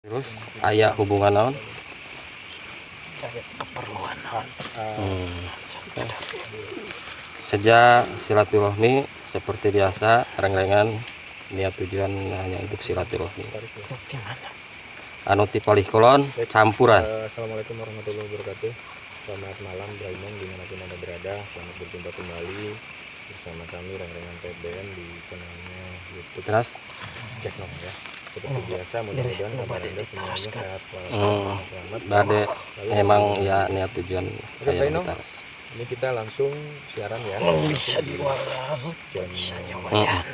Terus aya hubungan naon? Keperluan. Sejak silaturahmi seperti biasa, rengrengan niat tujuan hanya untuk silaturahmi. Gimana? Anu ti palih kulon campuran. Assalamualaikum warahmatullahi wabarakatuh. Selamat malam Brahimon dimanapun Anda berada. Selamat berjumpa kembali bersama kami rengrengan TBN di channelnya YouTube Terus Cek Nom ya. Seperti biasa, mudah-mudahan kabar Anda semuanya sehat selamat. bade emang ya niat tujuan Oke, saya Brahino. kita. Ini kita langsung siaran ya. Bisa diwaras, bisa nyawaya.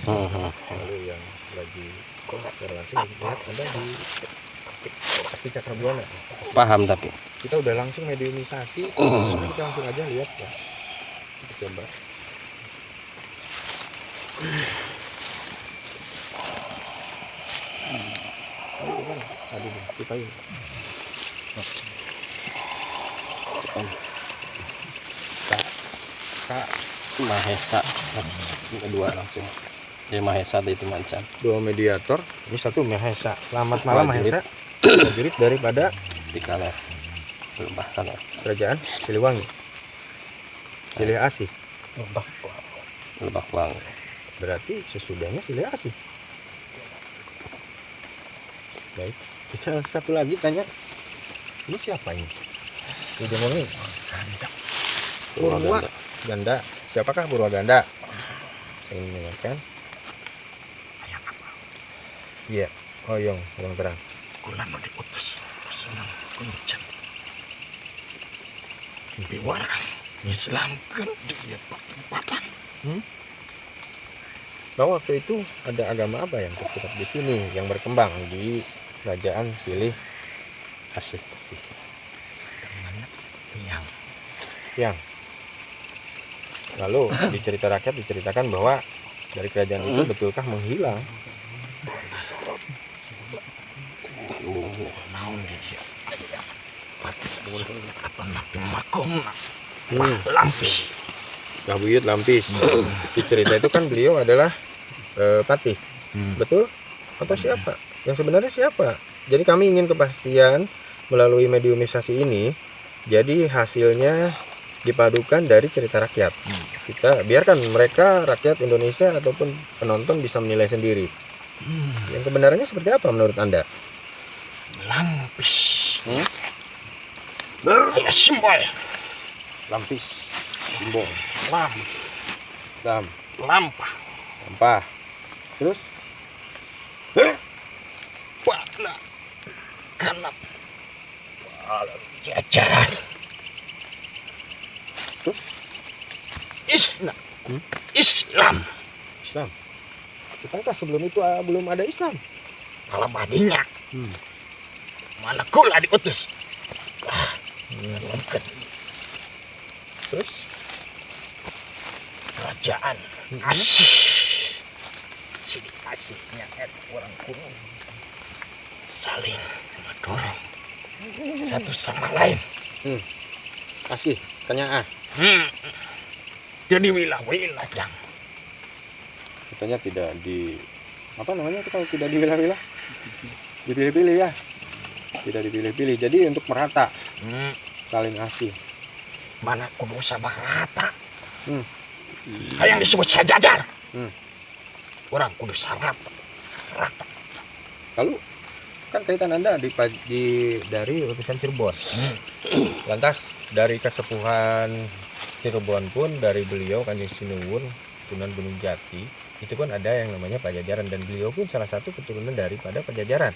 Lalu yang lagi secara langsung lihat Anda di Sakti Cakrabuana. Paham tapi. Kita udah langsung mediumisasi. Sekarang kita langsung aja lihat ya. Kita coba. Aduh, kita ini. Kak Mahesa kedua langsung. Ya Mahesa itu mancan. Dua mediator. Ini satu Mahesa. Selamat malam Prajurit. Mahesa. Prajurit daripada Dikala bahkan Kerajaan Siliwangi. Silih Asih. lebak bang. Berarti sesudahnya Silih Asih. Baik. Kita satu lagi tanya. Ini siapa ini? Ini ngomongin. Purwa Ganda. Siapakah Purwa Ganda? Saya ingin mendengarkan. Iya. Oyong terang. Kulan mau diutus personal kuncen. Mimpi waras. Islamkan dia tempatan. Bahwa waktu itu ada agama apa yang tersirat di sini yang berkembang di Kerajaan Silih Asih. Yang lalu di cerita rakyat diceritakan bahwa dari kerajaan itu betulkah menghilang? Naon dia? Apa nabi makom? Lampis. Kabuyut Lampis. Di cerita itu kan beliau adalah patih. Betul? Atau siapa? Yang sebenarnya siapa? Jadi kami ingin kepastian melalui mediumisasi ini. Jadi hasilnya dipadukan dari cerita rakyat. Kita biarkan mereka rakyat Indonesia ataupun penonton bisa menilai sendiri. Yang kebenarannya seperti apa menurut Anda? Lampis. Ada simbol. Lampis, simbol, Lam. Lampah. sampah. Terus Pada karena jajaran. Terus? Islam. Islam. Islam. Bukankah sebelum itu belum ada Islam? Kalau badinya. Mana kula diutus. Terus Kerajaan Asih. Sini Asihnya orang kuno. Saling mendorong satu sama lain. Asih, tanya Jadi wilah-wilah yang katanya tidak di apa namanya itu kalau tidak dipilah-pilah, dipilih-pilih ya, tidak dipilih-pilih. Jadi untuk merata, saling asih. mana kudu sabah rata. Hmm. Yang disebut sejajar. Orang kudu sarap rata. Lalu kan kaitan Anda dari utusan Cirebon. Lantas dari kesepuhan Cirebon pun dari beliau Kanjeng Sinuwun Sunan Gunung Jati itu kan ada yang namanya Pajajaran dan beliau pun salah satu keturunan daripada Pajajaran.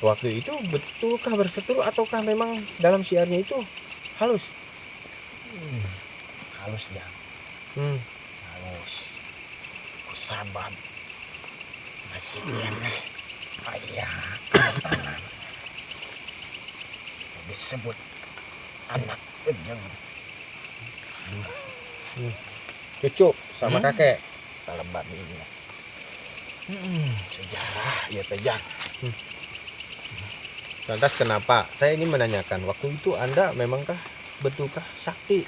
Waktu itu betulkah berseteru ataukah memang dalam syiarnya itu halus? Halus ya. Halus. Kusabab. Masih ini ayah tangan. Disebut anak ujung. Cucu sama kakek. Kalau babinya. Sejarah ya pejang. Lantas kenapa? Saya ingin menanyakan, waktu itu Anda memangkah betulkah sakti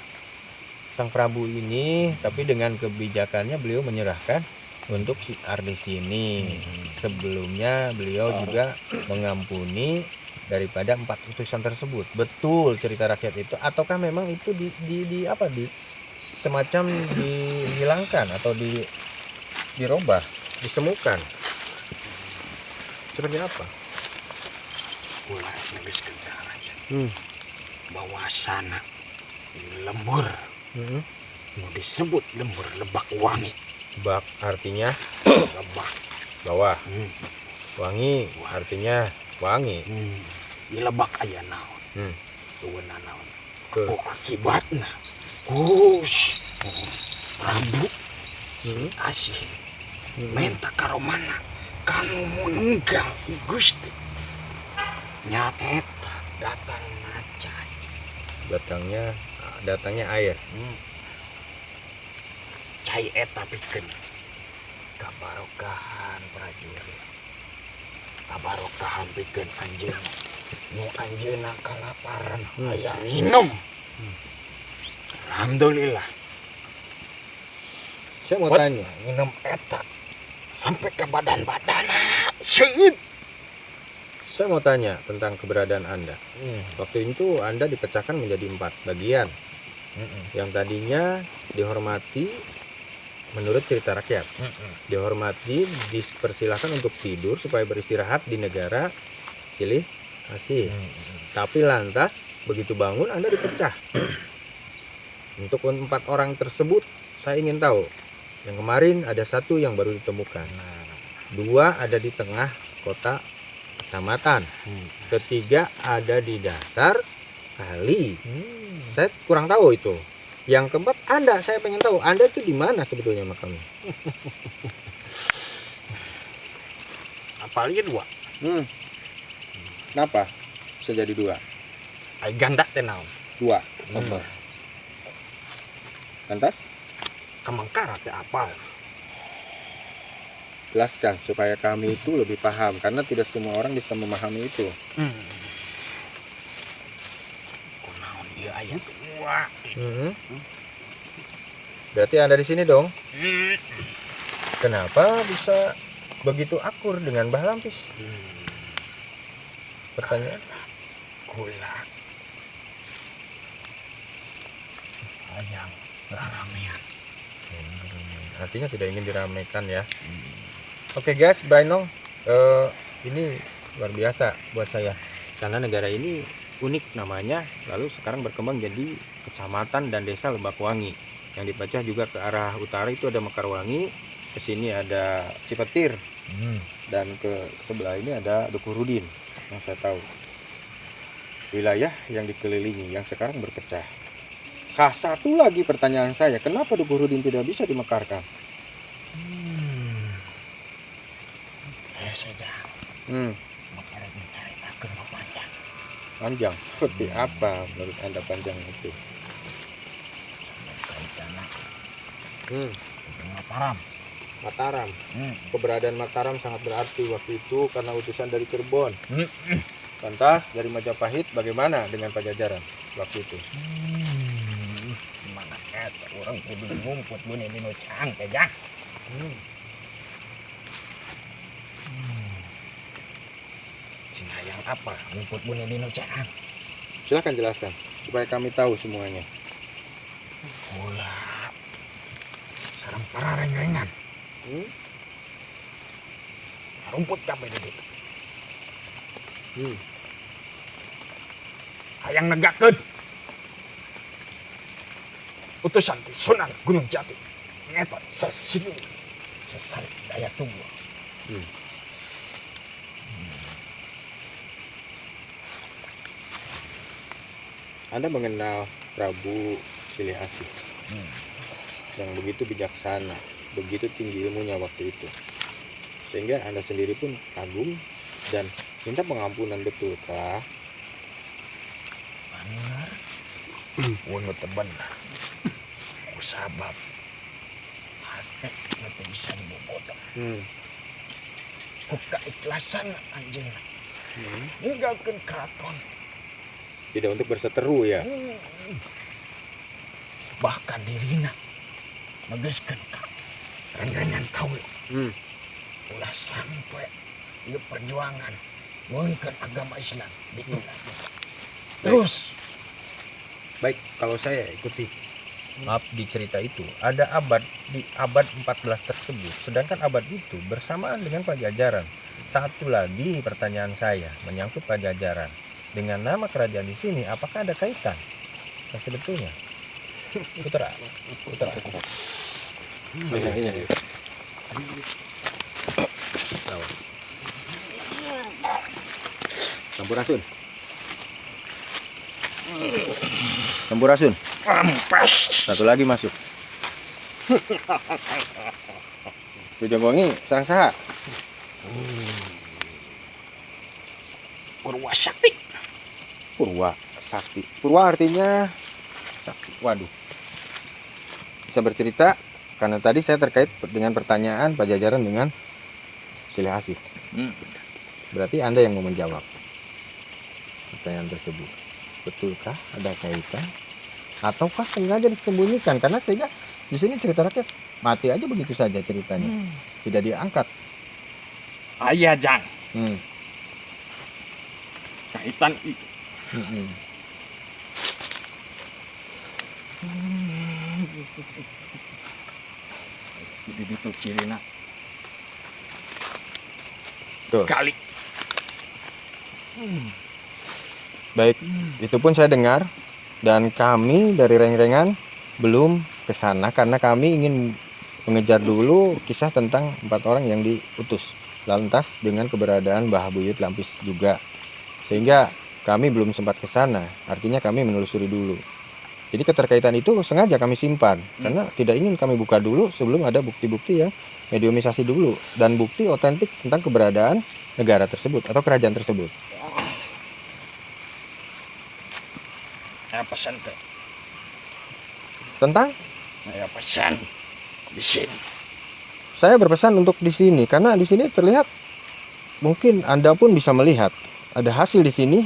Sang Prabu ini, tapi dengan kebijakannya beliau menyerahkan untuk siar di sini. Sebelumnya beliau juga mengampuni daripada 4 utusan tersebut. Betul cerita rakyat itu, ataukah memang itu di apa, di semacam dihilangkan atau dirubah, disemukan? Seperti apa? Ulah nabis kendaraan. Hmm. Bawa sana lembur. Mau disebut lembur lebak wangi. Bak artinya Lebak. bawah, wangi artinya wangi. Di lebak aja naon. Hmm. Suwena naon. Ke. Oh akibatnya. Kus. Prabu asih. Minta karo mana? Kamu meninggal Gusti. Nyata datang macan. Datangnya air. Cai eta pikeun kabarokahan prajurit. Kabarokahan pikeun anjeun. Nu anjeunna kalaparan aya minum. Alhamdulillah. Saya mau tanya, Minum eta sampai ke badan-badana seuit. saya mau tanya tentang keberadaan Anda. Waktu itu Anda dipecahkan menjadi 4 bagian. Yang tadinya dihormati menurut cerita rakyat. Dihormati, dipersilahkan untuk tidur supaya beristirahat di negara Silih Asih. Tapi lantas begitu bangun Anda dipecah. Untuk 4 orang tersebut saya ingin tahu. Yang kemarin ada 1 yang baru ditemukan. 2 ada di tengah kota kecamatan. Ketiga ada di dasar kali. Saya kurang tahu itu. Yang keempat Anda, saya pengen tahu Anda itu di mana sebetulnya makamnya. Apalagi 2. Kenapa bisa jadi 2? Ai ganda teh naon? 2. Apa? Lantas Kamangkara teh apa? jelaskan supaya kami itu lebih paham, karena tidak semua orang bisa memahami itu. Kunaon ieu aya 2. Berarti Anda di sini dong. Kenapa bisa begitu akur dengan Mbah Lampis? Pertanyaan. Kula ayang ramean. Artinya tidak ingin diramaikan ya. Oke guys, Brainong, ini luar biasa buat saya. Karena negara ini unik namanya, lalu sekarang berkembang jadi kecamatan dan desa Lebakwangi. Yang dipecah juga ke arah utara itu ada Mekarwangi, ke sini ada Cipetir, dan ke sebelah ini ada Dukuhrudin yang saya tahu. Wilayah yang dikelilingi yang sekarang berpecah. Satu lagi pertanyaan saya, kenapa Dukuhrudin tidak bisa dimekarkan? Ya saja. Makanya diceritakan panjang. Panjang? Seperti apa menurut Anda panjang itu? Kaitannya Mataram. Mataram. Keberadaan Mataram sangat berarti waktu itu karena utusan dari Cirebon. Lantas dari Majapahit bagaimana dengan Pajajaran waktu itu? Mana eta orang kudu ngumput beuni di nu caang teh jah. Sinayang apa ngumput beuni di nu caang? Silahkan jelaskan supaya kami tahu semuanya. Kula sareng parareng-rengan. Rumput kabeh di ditu. Hayang negakeun utusan ti Sunan Gunung Jati ngeta sasieu sesari daya tunggu. Anda mengenal Prabu Silih Asih yang begitu bijaksana, begitu tinggi ilmunya waktu itu, sehingga Anda sendiri pun kagum dan minta pengampunan, betul kah? Bener. Unu teh bener. Kusabab hati nanti bisa dibobotoh. Ku keikhlasan anjeunna. Ninggalkeun keraton. Tidak untuk berseteru ya. Bahkan dirina megeskeun ka Dengan kau Hmm. ulah sampai di perjuangan mengikat agama Islam di Indonesia. Terus Baik, kalau saya ikuti. Maaf, di cerita itu ada abad di abad 14 tersebut, sedangkan abad itu bersamaan dengan Pajajaran. Satu lagi pertanyaan saya menyangkut Pajajaran. Dengan nama kerajaan di sini, apakah ada kaitan? Nah, sebetulnya. Putra. Iya. Sampurasun. Sampurasun. ampas. Satu lagi masuk. Bojonggongi sareng saha? Purwa Sakti. Purwa Sakti. Purwa artinya sakti. Waduh. Bisa bercerita karena tadi saya terkait dengan pertanyaan Pajajaran dengan Silih Asih. Berarti Anda yang mau menjawab pertanyaan tersebut. Betulkah ada kaitan? Ataukah sengaja disembunyikan? Karena sehingga di sini cerita rakyat mati aja begitu saja ceritanya, tidak diangkat. Ayah Jang, Hmm. kaitan itu. Hmm. Jadi itu cirina. Tuh. Kali. Baik, itu pun saya dengar dan kami dari Reng-Rengan belum ke sana karena kami ingin mengejar dulu kisah tentang 4 orang yang diutus lantas dengan keberadaan Mbah Buyut Lampis juga. Sehingga kami belum sempat ke sana, artinya kami menelusuri dulu. Jadi keterkaitan itu sengaja kami simpan karena tidak ingin kami buka dulu sebelum ada bukti-bukti yang mediumisasi dulu dan bukti otentik tentang keberadaan negara tersebut atau kerajaan tersebut. Saya pesan teh. Tentang Saya pesan di sini. saya berpesan untuk di sini karena di sini terlihat mungkin Anda pun bisa melihat ada hasil di sini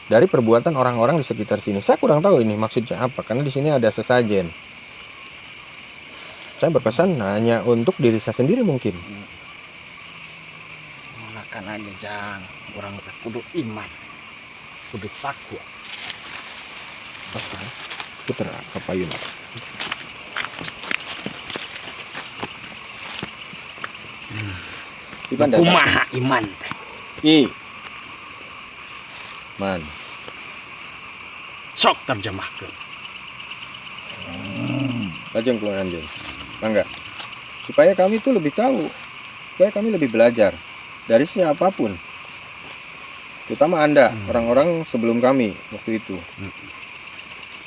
dari perbuatan orang-orang di sekitar sini. Saya kurang tahu ini maksudnya apa karena di sini ada sesajen. Saya berpesan hanya untuk diri saya sendiri mungkin. Makan aja Jang, orang teh kudu iman, kudu takwa. Putra kapayun. Iman datang. Kumaha iman teh. I. Man. Sok terjemahkeun. Lajeng keluar anjing. Mangga. Supaya kami tuh lebih tahu. Supaya kami lebih belajar dari siapapun. Terutama Anda, orang-orang sebelum kami waktu itu.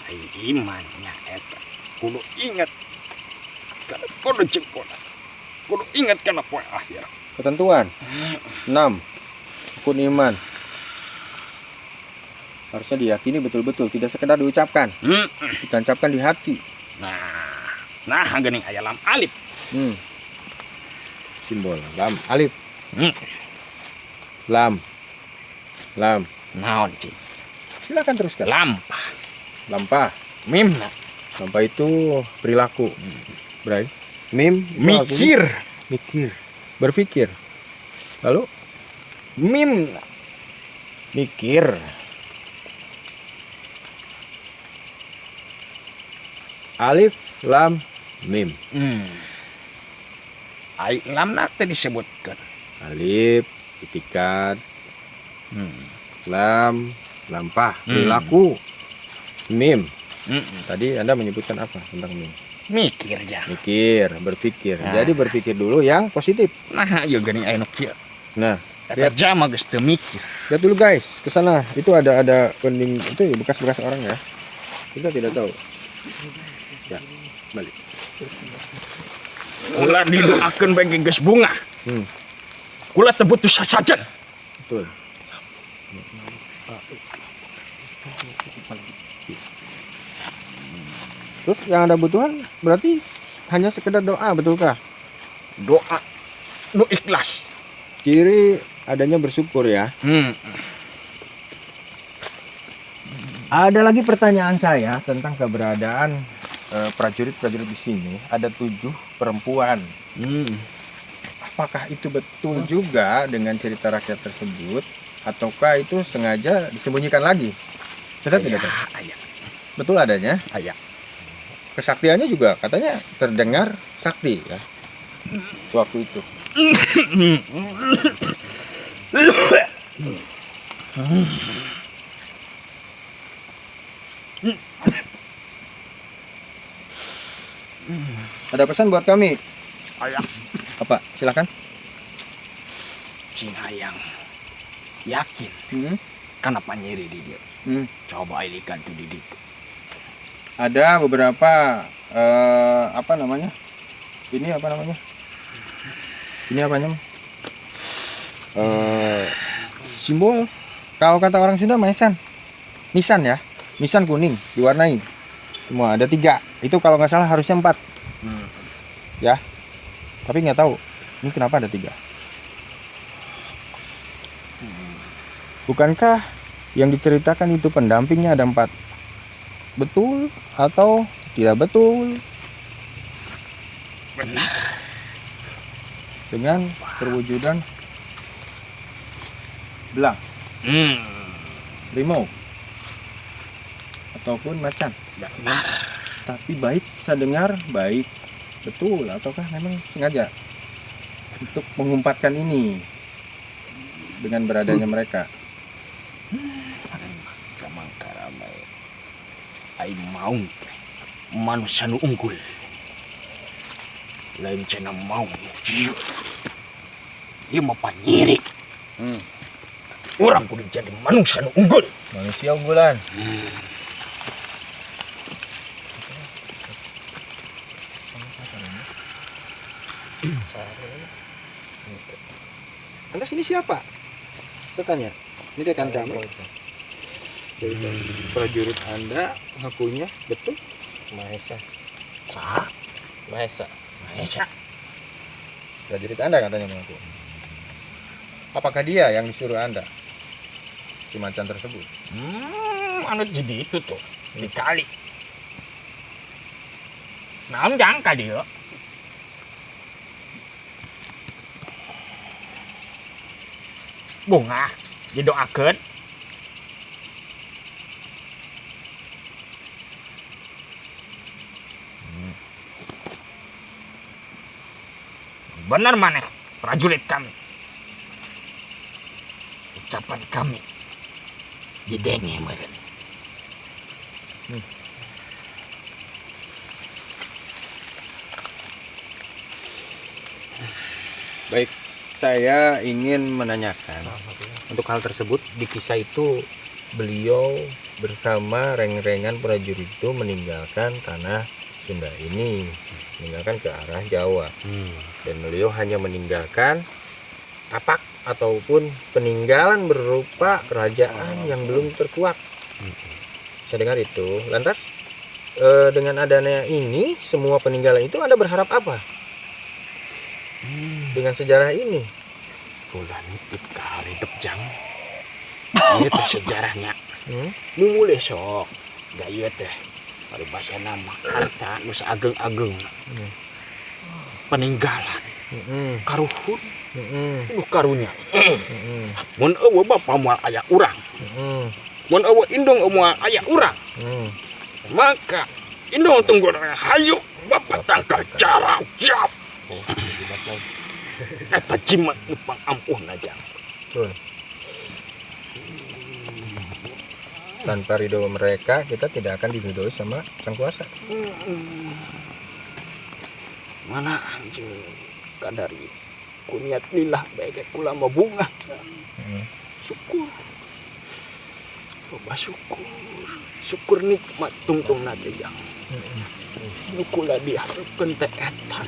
Ai imannya eta kudu ingat kana kudu jengkol. Kudu ingat kana poe akhir. Ketentuan 6. Rukun iman. Harusnya diyakini betul-betul, tidak sekedar diucapkan. Ditancapkan di hati. Nah geuning aya lam alif. Simbol lam alif. Hmm. Lam. Naon cing? Silakan teruskan. Lampah. Lampah. Mimna Lampah itu perilaku. Bray. Mim itu artinya mikir. mikir, berpikir. Lalu Mimna mikir. Alif, lam, mim. Ai lamna teh disebutkeun. Alif, itikat. Lam, lampah, perilaku. Mim. Tadi Anda menyebutkan apa tentang mim? Mikir Jang. Mikir, berpikir. Nah. Jadi berpikir dulu yang positif. Nah, ieu geuning aya nu kieu. Nah, Eta jama geus teu mikir. lihat dulu guys, ke sana. Itu ada pending itu ya, bekas-bekas orang ya. Kita tidak tahu. Ya, balik. Kula didoakeun bagi geus bunga. Kula teu butuh sasajen. Betul. Terus yang Anda butuhan berarti hanya sekedar doa, betulkah? Doa nu ikhlas. Ciri adanya bersyukur ya. Ada lagi pertanyaan saya tentang keberadaan prajurit-prajurit di sini ada 7 perempuan. Apakah itu betul juga dengan cerita rakyat tersebut, ataukah itu sengaja disembunyikan lagi? Betul tidak? Betul adanya. Kesaktiannya juga katanya terdengar sakti ya. Waktu itu. Ada pesan buat kami. Ayah, Apa? Silakan. Cina yang yakin kenapa nyeri di dia. Coba ilikan tuh didik. Ada beberapa apa namanya? Ini apa namanya? Ini apa namanya? Simbol. Kalau kata orang Sunda mesan. Misan ya. Misan kuning diwarnai. Semua ada 3. Itu kalau nggak salah harusnya 4. Ya. Tapi nggak tahu. Ini kenapa ada 3? Bukankah yang diceritakan itu pendampingnya ada 4? Betul atau tidak betul? Benar. Dengan perwujudan belang, rimau, ataupun macan. Benar. Tapi baik, saya dengar baik. Betul ataukah memang sengaja untuk mengumpatkan ini dengan beradanya mereka? Kamang karamai. Ai mau manusia nu unggul. Lain cina mau. Dia mau nyiri. Orang kudu jadi manusia nu unggul. Manusia unggulan. Anda sini siapa? Saya tanya. Ini rekan kami. Prajurit Anda ngakunya betul? Mahesa. Sah. Mahesa. Maesha. Prajurit Anda katanya mengaku. Apakah dia yang disuruh Anda? Si macan tersebut. Anu jadi itu tuh dikali. Naon jangka dia? Bunga didoakeun. Benar maneh prajurit kami. Ucapan kami didenge meureun. Baik, saya ingin menanyakan untuk hal tersebut. Di kisah itu beliau bersama reng-rengan prajurit itu meninggalkan tanah Sunda ini, meninggalkan ke arah Jawa, dan beliau hanya meninggalkan tapak ataupun peninggalan berupa kerajaan yang belum terkuak. Saya dengar itu. Lantas dengan adanya ini semua peninggalan itu Anda berharap apa dengan sejarah ini? Bulan dikali depjang. Ieu teh sejarahnya. Nu mulih sok. Da ieu teh paribasana mah harta nu saageng-ageng. Peninggalan. Karuhun. Nu karunya. Mun eueuh bapa moal aya urang. Mun eueuh indung moal aya urang. Maka indung tunggu hayu bapa tangkal cara jap. Eta jimat nu pangampuh aja. Betul. Tanpa ridho mereka, kita tidak akan diridhoi sama sang kuasa. Mana anjing kadari kuniat lillah baik kula mah bunga. Syukur. Coba syukur. Syukur nikmat tungtung nate jang. Nu kula dihareupeun teh eta.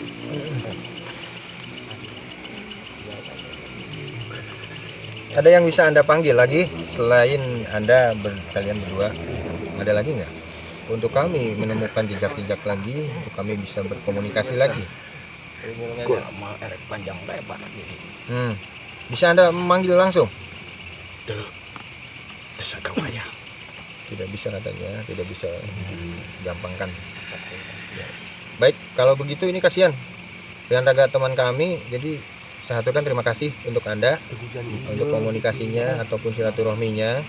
Ada yang bisa Anda panggil lagi selain Anda kalian berdua? Ada lagi nggak? Untuk kami menemukan jejak-jejak lagi, untuk kami bisa berkomunikasi lagi. Kula mah erek panjang lebar gini. Bisa Anda memanggil langsung? Teu sagawaya. tidak bisa katanya, tidak bisa digampangkan. Ya. Baik, kalau begitu ini kasihan dengan raga teman kami, jadi saya aturkan terima kasih untuk Anda untuk komunikasinya ataupun silaturahminya.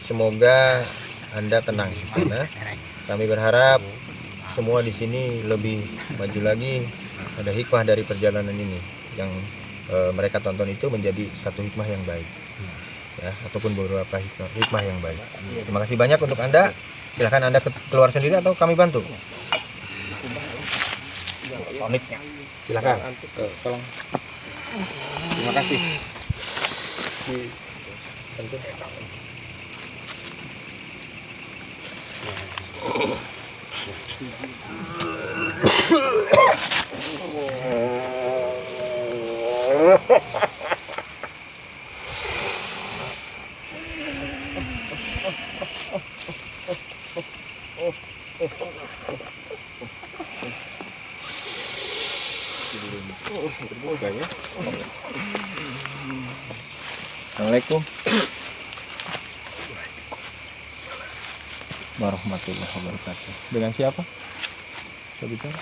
Semoga Anda tenang di sana. Kami berharap semua di sini lebih maju lagi, ada hikmah dari perjalanan ini yang mereka tonton itu menjadi satu hikmah yang baik, ya, ataupun beberapa hikmah yang baik. Terima kasih banyak untuk Anda. Silahkan Anda keluar sendiri atau kami bantu. Pamitnya, silahkan. Tolong. Terima kasih. Assalamualaikum warahmatullahi wabarakatuh. Dengan siapa? Saya bicara.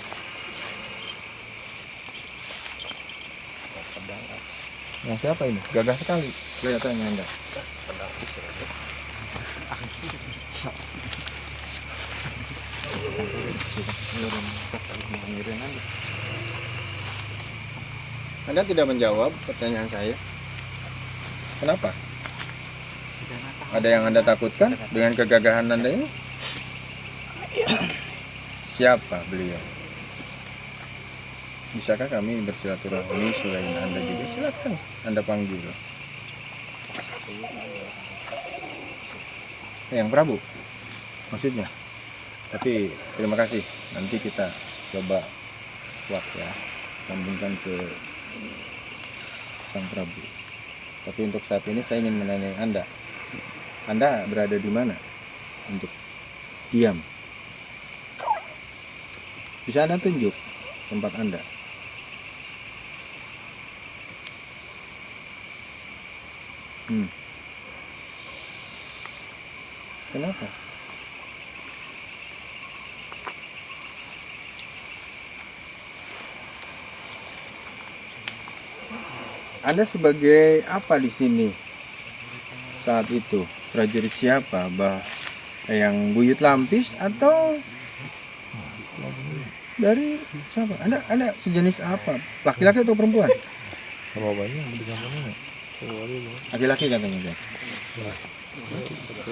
Yang siapa ini? Gagah sekali kelihatannya Anda. Anda tidak menjawab pertanyaan saya. Kenapa? Ada yang Anda takutkan dengan kegagahan Anda ini? Siapa beliau? Bisakah kami bersilaturahmi selain Anda juga? Silakan Anda panggil. Yang Prabu maksudnya. Tapi terima kasih. Nanti kita coba ya, sambungkan ke Sang Prabu. Tapi untuk saat ini saya ingin menanyai Anda. Anda berada di mana untuk diam? Bisa Anda tunjuk tempat Anda? Kenapa? Anda sebagai apa di sini saat itu? Prajurit siapa? Yang buyut lampis atau dari siapa? Anda sejenis apa? Laki-laki atau perempuan? Laki-laki katanya.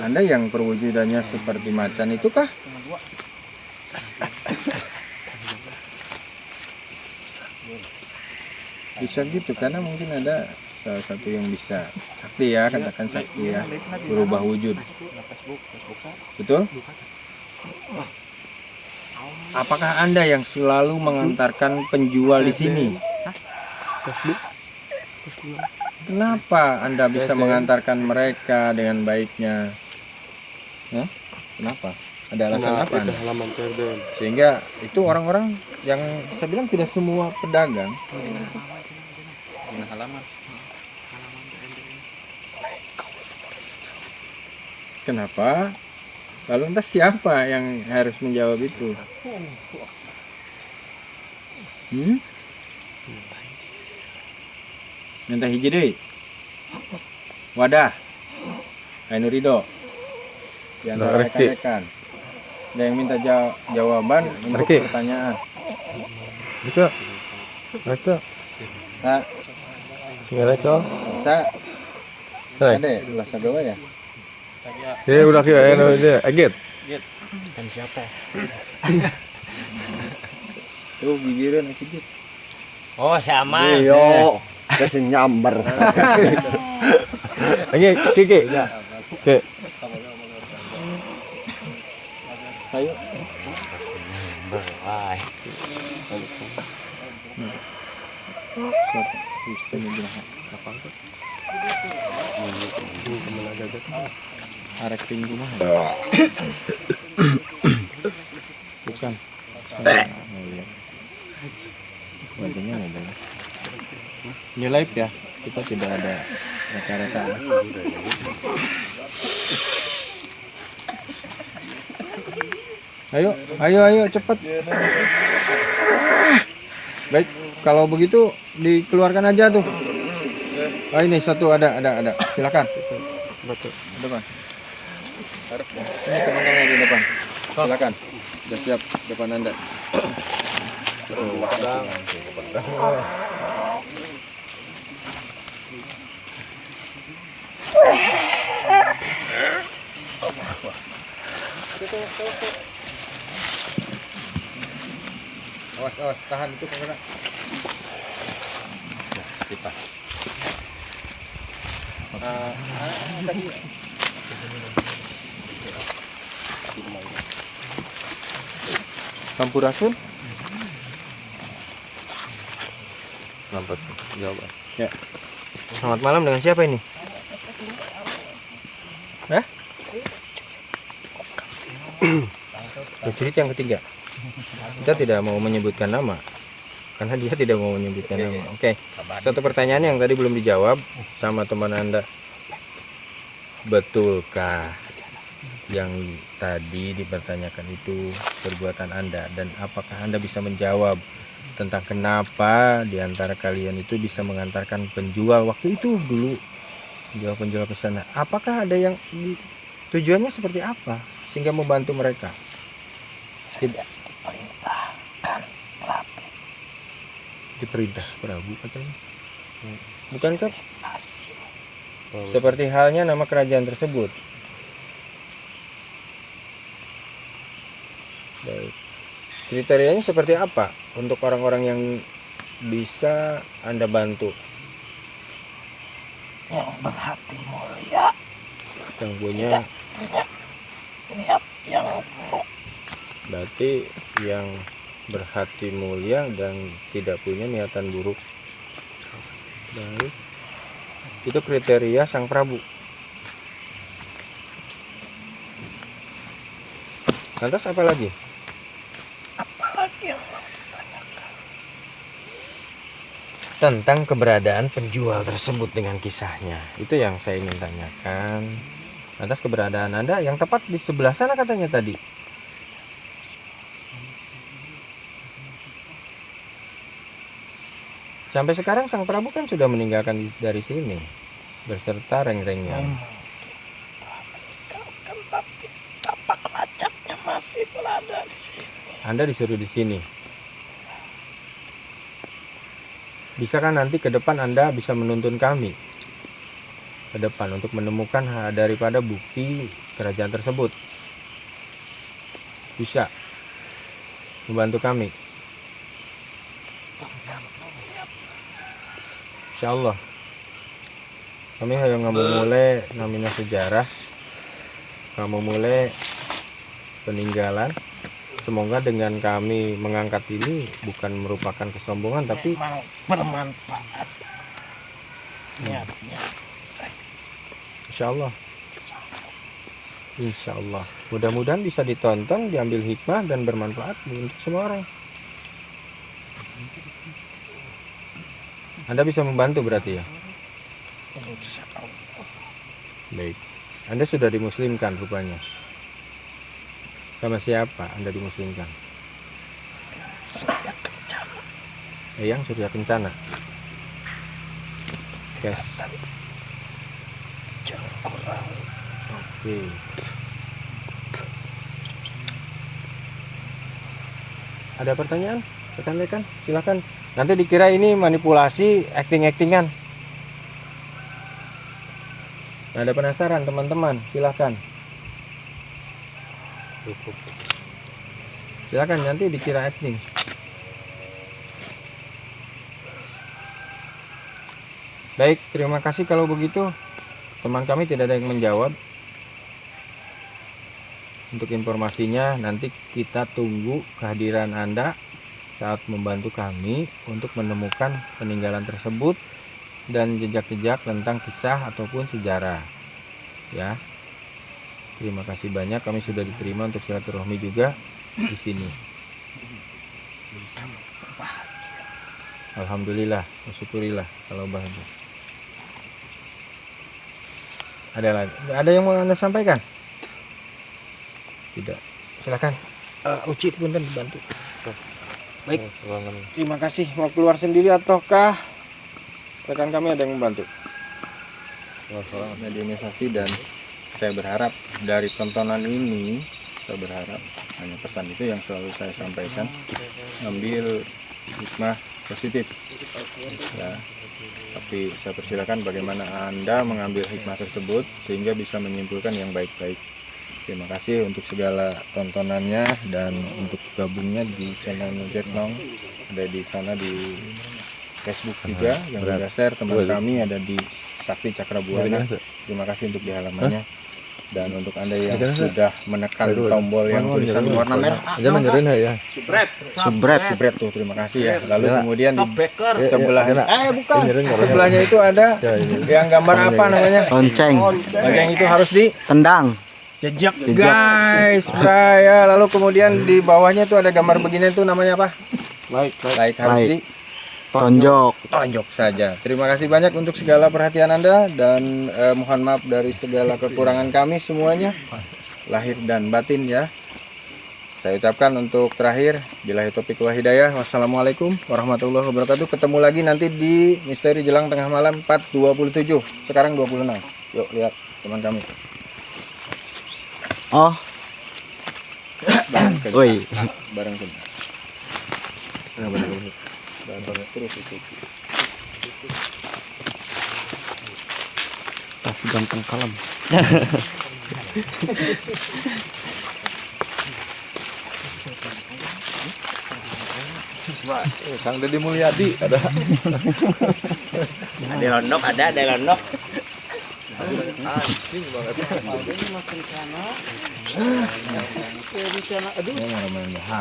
Anda yang perwujudannya seperti macan itu kah? Bisa gitu, karena mungkin ada salah satu yang bisa sakti ya, katakan sakti ya, berubah wujud. Betul? Apakah Anda yang selalu mengantarkan penjual di sini? Kenapa Anda bisa mengantarkan mereka dengan baiknya? Hah? Kenapa? Ada alasan apa Anda? Sehingga itu orang-orang yang saya bilang tidak semua pedagang. Kenapa? Lalu entah siapa yang harus menjawab itu? Minta hiji deui. Wadah. Anu Ridho. Di antara rekan-rekan. Ada yang minta jawaban untuk pertanyaan. Bisa. Bisa. Nah, Assalamualaikum. Bisa. Ada ulah sagawa ya? Ya udah kira ya agit. Kan siapa? Tuh gigireun sedikit. Oh, sama. Yo, kasih nyamber. Lagi kiki. Oke. Ayo. Arek tinggi mah. Bukan. Iya. Wajahnya ada. Ini live ya. Kita tidak ada reka-reka. Ayo cepat. Baik, kalau begitu dikeluarkan aja tuh. Oh ini satu ada. Silakan. Betul. Depan. Ini teman-teman di depan. Silakan. Sudah siap depan Anda. Awas, tahan itu kamera. Kita. Tadi Sampurasun. Nampak jawaban. Ya. Selamat malam, dengan siapa ini? Prajurit yang ketiga. Kita tidak mau menyebutkan nama karena dia tidak mau menyebutkan nama. Oke. Satu pertanyaan yang tadi belum dijawab sama teman Anda. Betulkah yang tadi dipertanyakan itu perbuatan Anda, dan apakah Anda bisa menjawab tentang kenapa di antara kalian itu bisa mengantarkan penjual waktu itu dulu, penjual ke sana? Apakah ada yang tujuannya seperti apa sehingga membantu mereka? Diperintah Prabu katanya. Bukankah seperti halnya nama kerajaan tersebut? Baik. Kriterianya seperti apa untuk orang-orang yang bisa Anda bantu? Yang berhati mulia, Yang punya niat yang buruk. berarti yang berhati mulia dan tidak punya niatan buruk. Baik. Itu kriteria Sang Prabu. Lantas apa lagi? Apalagi yang mau ditanyakan? Tentang keberadaan penjual tersebut dengan kisahnya. Itu yang saya ingin tanyakan. Lantas keberadaan Anda yang tepat di sebelah sana katanya tadi. Sampai sekarang Sang Prabu kan sudah meninggalkan dari sini beserta reng-rengnya. Meninggalkan, tapi tapak lacaknya masih berada di sini. Anda disuruh di sini. Bisa kan nanti ke depan Anda bisa menuntun kami ke depan untuk menemukan daripada bukti kerajaan tersebut. Bisa membantu kami. Insya Allah. Kami hayang mulai namanya sejarah. Kamu mulai peninggalan. Semoga dengan kami mengangkat ini bukan merupakan kesombongan, tapi Memang bermanfaat. Niatnya insya Allah. Insya Allah. Mudah-mudahan bisa ditonton, diambil hikmah dan bermanfaat untuk semua orang. Anda bisa membantu berarti ya? insya Allah. Baik. Anda sudah dimuslimkan rupanya. Sama siapa Anda dimuslimkan? Surya Kencana. Eyang Surya Kencana. Oke. Hasan Jengkurang. Oke. Ada pertanyaan? Rekan-rekan, silakan. Nanti dikira ini manipulasi, acting-actingan. Ada penasaran teman-teman? Silakan. Silakan, nanti dikira acting. Baik, terima kasih kalau begitu. Teman kami tidak ada yang menjawab. Untuk informasinya, nanti kita tunggu kehadiran Anda saat membantu kami untuk menemukan peninggalan tersebut dan jejak-jejak tentang kisah ataupun sejarah. Ya. Terima kasih banyak, kami sudah diterima untuk silaturahmi juga di sini. Alhamdulillah, syukurilah kalau bahagia. Ada lagi? Ada yang mau Anda sampaikan? Tidak. Silakan. Uci punten dibantu. Baik. Terima kasih. Mau keluar sendiri ataukah rekan kami ada yang membantu? Soal mediumisasi, dan saya berharap dari tontonan ini, saya berharap hanya pesan itu yang selalu saya sampaikan, ambil hikmah positif ya. Tapi saya persilakan bagaimana Anda mengambil hikmah tersebut sehingga bisa menyimpulkan yang baik-baik. Terima kasih untuk segala tontonannya dan untuk gabungnya di channelnya Jack Long, ada di sana di Facebook juga yang sudah share. Teman kami ada di Sakti Cakra Buana. Terima kasih untuk di halamannya. Dan untuk Anda yang sudah menekan tombol yang tulisan warna merah, Jangan nyerin ya. subscribe tuh, terima kasih ya. Lalu kemudian di sebelah Bukan. sebelahnya itu ada yang gambar apa namanya? Lonceng. Yang itu harus di Tendang. jejak guys, ya. Lalu kemudian di bawahnya tuh ada gambar begini tuh namanya apa? Like harus Like. di Tonjok. tonjok saja. Terima kasih banyak untuk segala perhatian Anda dan mohon maaf dari segala kekurangan kami semuanya, lahir dan batin ya. Saya ucapkan untuk terakhir, billahi taufiq wal hidayah. Wassalamualaikum warahmatullahi wabarakatuh. Ketemu lagi nanti di Misteri Jelang Tengah Malam part 27. Sekarang 26. Yuk lihat teman kami. Oh, Bareng kerja. woi. Bareng kerja. Bareng terus itu. Kasih gampang kalem. Kang Deddy Mulyadi ada. Ada londok, ada londok. Ini mana-mana.